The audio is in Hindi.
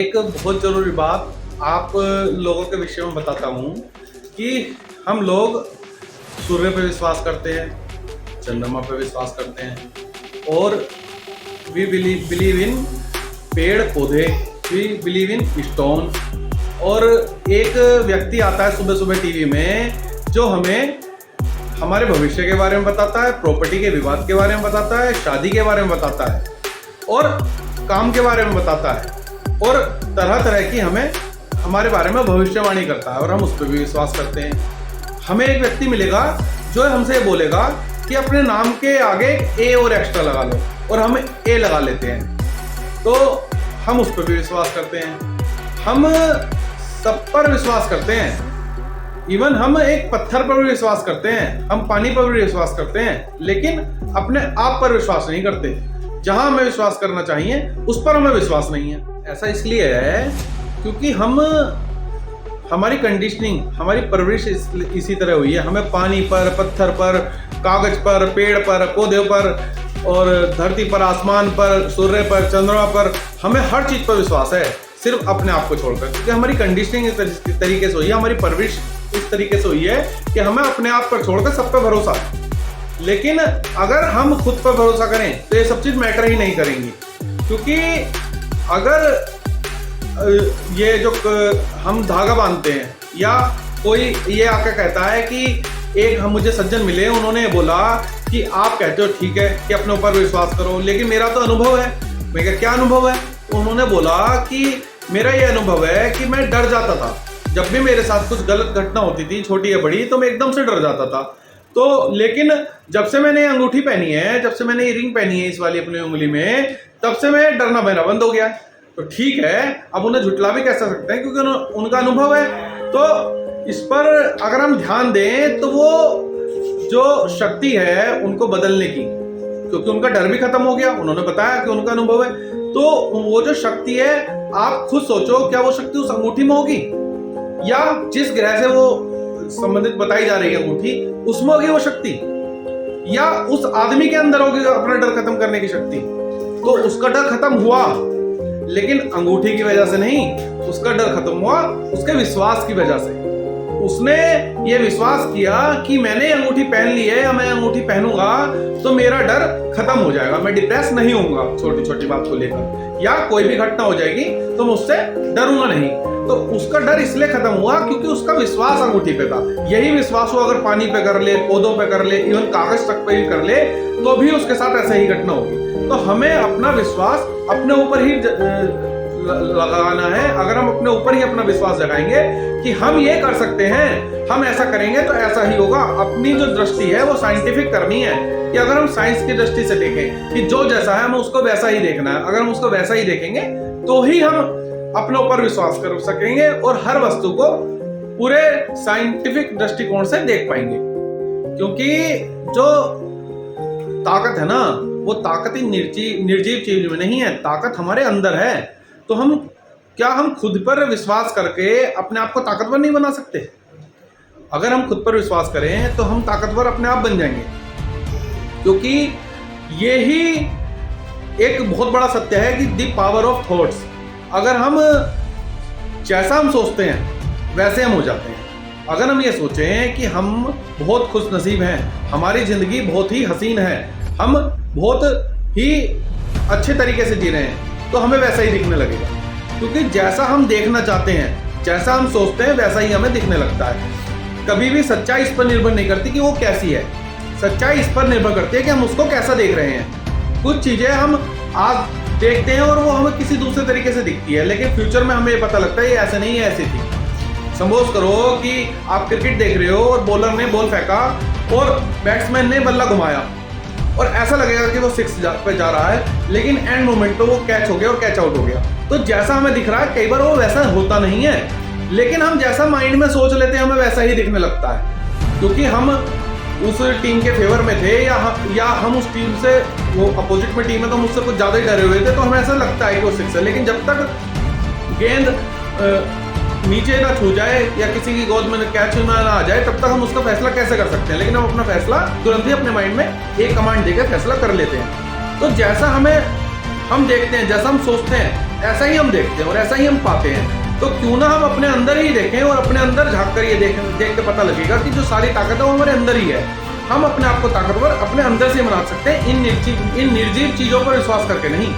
एक बहुत ज़रूरी बात आप लोगों के विषय में बताता हूँ कि हम लोग सूर्य पे विश्वास करते हैं, चंद्रमा पे विश्वास करते हैं और वी बिलीव इन पेड़ पौधे, वी बिलीव इन स्टोन। और एक व्यक्ति आता है सुबह सुबह टीवी में जो हमें हमारे भविष्य के बारे में बताता है, प्रॉपर्टी के विवाद के बारे में बताता है, शादी के बारे में बताता है और काम के बारे में बताता है और तरह तरह की हमें हमारे बारे में भविष्यवाणी करता है और हम उस पर भी विश्वास करते हैं। हमें एक व्यक्ति मिलेगा जो हमसे बोलेगा कि अपने नाम के आगे ए और एक्स्ट्रा लगा लो और हम ए लगा लेते हैं, तो हम उस पर भी विश्वास करते हैं। हम सब पर विश्वास करते हैं, इवन हम एक पत्थर पर भी विश्वास करते हैं, हम पानी पर भी विश्वास करते हैं, लेकिन अपने आप पर विश्वास नहीं करते। जहां हमें विश्वास करना चाहिए उस पर हमें विश्वास नहीं है। ऐसा इसलिए है क्योंकि हमारी कंडीशनिंग, हमारी परवरिश इसी तरह हुई है। हमें पानी पर, पत्थर पर, कागज पर, पेड़ पर, पौधे पर और धरती पर, आसमान पर, सूर्य पर, चंद्रमा पर, हमें हर चीज पर विश्वास है, सिर्फ अपने आप को छोड़कर। क्योंकि हमारी कंडीशनिंग इस तरीके से हुई है, हमारी परवरिश इस तरीके से हुई है कि हमें अपने आप पर छोड़कर सब पे भरोसा है। लेकिन अगर हम खुद पर भरोसा करें तो ये सब चीज मैटर ही नहीं करेंगी। क्योंकि अगर ये जो हम धागा बांधते हैं या कोई ये आकर कहता है कि एक हम मुझे सज्जन मिले, उन्होंने बोला कि आप कहते हो ठीक है कि अपने ऊपर विश्वास करो, लेकिन मेरा तो अनुभव है। मैं कहा क्या अनुभव है? तो उन्होंने बोला कि मेरा ये अनुभव है कि मैं डर जाता था जब भी मेरे साथ कुछ गलत घटना होती थी, छोटी या बड़ी, तो मैं एकदम से डर जाता था। तो लेकिन जब से मैंने अंगूठी पहनी है, जब से मैंने ये रिंग पहनी है इस वाली अपनी उंगली में, तब से मैं डरना मेरा बंद हो गया। तो ठीक है, अब उन्हें झुटला भी कैसे सकते हैं क्योंकि उनका अनुभव है। तो इस पर अगर हम ध्यान दें तो वो जो शक्ति है उनको बदलने की, क्योंकि उनका डर भी खत्म हो गया, उन्होंने बताया कि उनका अनुभव है। तो वो जो शक्ति है, आप खुद सोचो क्या वो शक्ति उस अंगूठी में होगी या जिस ग्रह से वो संबंधित बताई जा रही है अंगूठी उसमें होगी वो शक्ति, या उस आदमी के अंदर होगी अपना डर खत्म करने की शक्ति। तो उसका डर खत्म हुआ, लेकिन अंगूठी की वजह से नहीं, उसका डर खत्म हुआ उसके विश्वास की वजह से। उसने ये विश्वास किया कि मैंने अंगूठी पहन ली है या मैं अंगूठी पहनूंगा तो मेरा डर खत्म हो जाएगा, मैं डिप्रेस नहीं होऊंगा छोटी छोटी बात को लेकर, या कोई भी घटना हो जाएगी तो मैं उससे डरूंगा नहीं। तो उसका डर इसलिए खत्म हुआ क्योंकि उसका विश्वास अंगूठी पे था। यही विश्वास वो अगर पानी पे कर ले, पौधों पे कर ले, इवन कागज तक पे भी कर ले, तो भी उसके साथ ऐसा ही घटना होगी। तो हमें अपना विश्वास अपने ऊपर ही लगाना है। अगर हम अपने ऊपर ही अपना विश्वास जगाएंगे कि हम ये कर सकते हैं, हम ऐसा करेंगे तो ऐसा ही होगा। अपनी जो दृष्टि है वो साइंटिफिक करनी है कि अगर हम साइंस की दृष्टि से देखें कि जो जैसा है हमें उसको वैसा ही देखना है। अगर हम उसको वैसा ही देखेंगे तो ही हम अपने ऊपर विश्वास कर सकेंगे और हर वस्तु को पूरे साइंटिफिक दृष्टिकोण से देख पाएंगे। क्योंकि जो ताकत है ना, वो ताकत ही निर्जीव चीज में नहीं है, ताकत हमारे अंदर है। तो हम खुद पर विश्वास करके अपने आप को ताकतवर नहीं बना सकते? अगर हम खुद पर विश्वास करें तो हम ताकतवर अपने आप बन जाएंगे। क्योंकि ये ही एक बहुत बड़ा सत्य है कि द पावर ऑफ थॉट्स। अगर हम जैसा हम सोचते हैं वैसे हम हो जाते हैं। अगर हम ये सोचें कि हम बहुत खुश नसीब हैं, हमारी जिंदगी बहुत ही हसीन है, हम बहुत ही अच्छे तरीके से जी रहे हैं, तो हमें वैसा ही दिखने लगेगा। क्योंकि जैसा हम देखना चाहते हैं, जैसा हम सोचते हैं, वैसा ही हमें दिखने लगता है। कभी भी सच्चाई इस पर निर्भर नहीं करती कि वो कैसी है, सच्चाई इस पर निर्भर करती है कि हम उसको कैसा देख रहे हैं। कुछ चीजें हम आज देखते हैं और वो हमें किसी दूसरे तरीके से दिखती है, लेकिन फ्यूचर में हमें पता लगता है ये ऐसे नहीं है, ऐसी थी। सपोज करो कि आप क्रिकेट देख रहे हो और बॉलर ने बॉल फेंका और बैट्समैन ने बल्ला घुमाया और ऐसा लगेगा कि वो 6 पे जा रहा है, लेकिन एंड मोमेंट पे वो कैच हो गया और कैच आउट हो गया। तो जैसा हमें दिख रहा है कई बार वो वैसा होता नहीं है, लेकिन हम जैसा माइंड में सोच लेते हैं हमें वैसा ही दिखने लगता है। क्योंकि हम उस टीम के फेवर में थे या हम उस टीम से, वो अपोजिट में टीम है तो हम उससे कुछ ज़्यादा ही डरे हुए थे, तो हमें ऐसा लगता है कि वो 6 है। लेकिन जब तक गेंद नीचे ना छू जाए या किसी की गोद में कैच ना आ जाए, तब तक हम उसका फैसला कैसे कर सकते हैं? लेकिन हम अपना फैसला तुरंत ही अपने माइंड में एक कमांड देकर फैसला कर लेते हैं। तो जैसा हम देखते हैं, जैसा हम सोचते हैं, ऐसा ही हम देखते हैं और ऐसा ही हम पाते हैं। तो क्यों ना हम अपने अंदर ही देखें और अपने अंदर झांक कर ये देख के पता लगेगा कि जो सारी ताकत है वो हमारे अंदर ही है। हम अपने आप को ताकतवर अपने अंदर से बना सकते हैं, इन निर्जीव चीजों पर विश्वास करके नहीं।